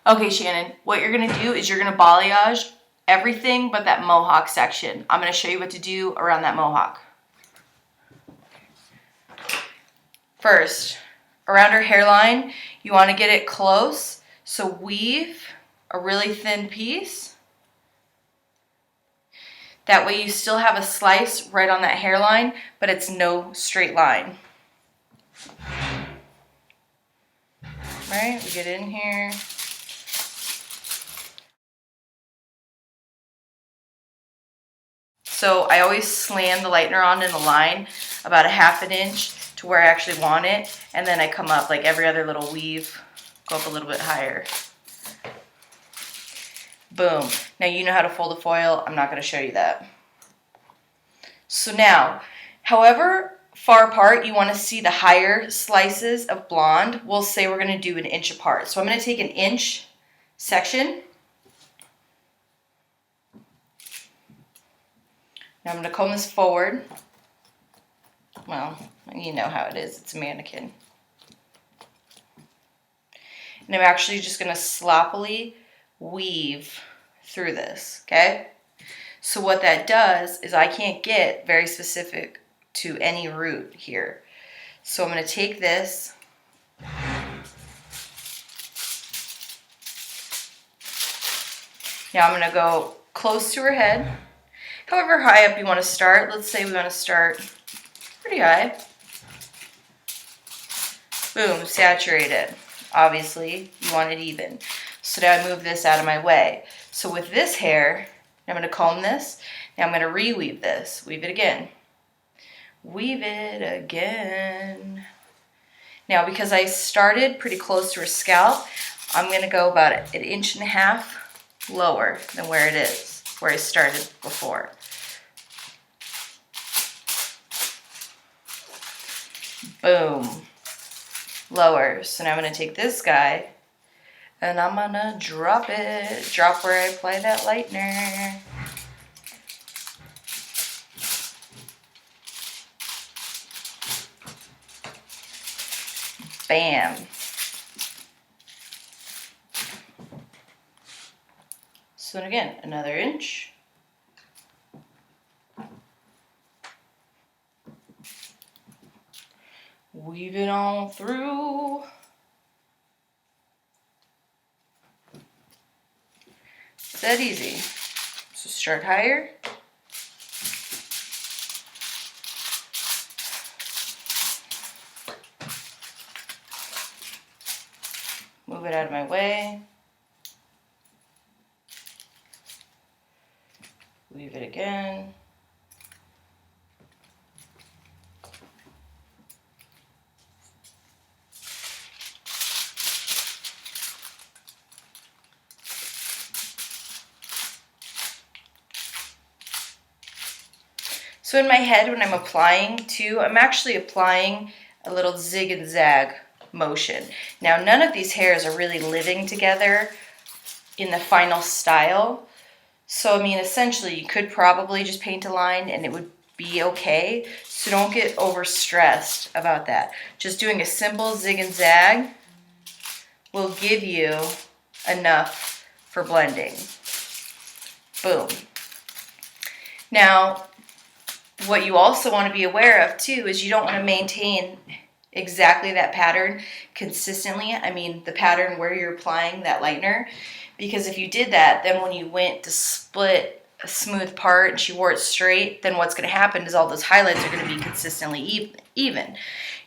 Okay, Shannon, what you're gonna do is you're gonna balayage everything but that mohawk section. I'm gonna show you what to do around that mohawk. First, around her hairline, you wanna get it close, so weave a really thin piece. That way you still have a slice right on that hairline, but it's no straight line. Right, we get in here. So I always slam the lightener on in a line about a ½ an inch to where I actually want it, and then I come up like every other little weave, go up a little bit higher. Boom. Now you know how to fold a foil. I'm not going to show you that. So now, however far apart you want to see the higher slices of blonde, we'll say we're going to do 1 inch apart. So I'm going to take 1 inch section. Now I'm going to comb this forward. Well, you know how it is. It's a mannequin. And I'm actually just going to sloppily weave through this, okay? So what that does is I can't get very specific to any root here. So I'm going to take this. Now I'm going to go close to her head. However high up you want to start. Let's say we want to start pretty high. Boom, saturated. Obviously, you want it even. So now I move this out of my way. So with this hair, I'm going to comb this. Now I'm going to reweave this. Weave it again. Weave it again. Now because I started pretty close to her scalp, I'm going to go about 1.5 inches lower than where it is, where I started before. Boom. Lower. So now I'm going to take this guy and I'm going to drop it. Drop where I apply that lightener. Bam. So again, another inch. Weave it on through. It's that easy. So start higher. Move it out of my way. Weave it again. So in my head, when I'm applying too, I'm actually applying a little zig and zag motion. Now, none of these hairs are really living together in the final style. So, I mean, essentially, you could probably just paint a line and it would be okay. So don't get overstressed about that. Just doing a simple zig and zag will give you enough for blending. Boom. Now, what you also want to be aware of too is you don't want to maintain exactly that pattern consistently. I mean, the pattern where you're applying that lightener. Because if you did that, then when you went to split a smooth part and she wore it straight, then what's going to happen is all those highlights are going to be consistently even.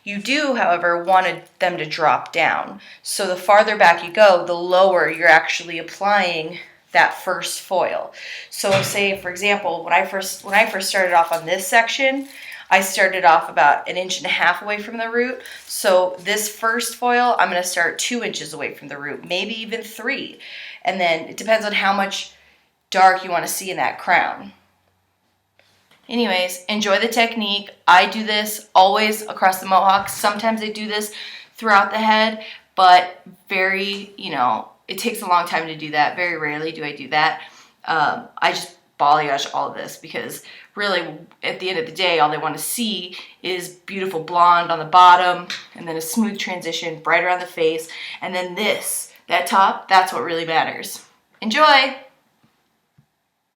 You do, however, want them to drop down. So the farther back you go, the lower you're actually applying that first foil. So say, for example, when I first started off on this section, I started off about 1.5 inches away from the root. So this first foil, I'm going to start 2 inches away from the root, maybe even 3. And then it depends on how much dark you want to see in that crown. Anyways, enjoy the technique. I do this always across the mohawk. Sometimes I do this throughout the head, but very, it takes a long time to do that. Very rarely do I do that. I just balayage all of this because really at the end of the day, all they want to see is beautiful blonde on the bottom and then a smooth transition right around the face. And then this That top, that's what really matters. Enjoy!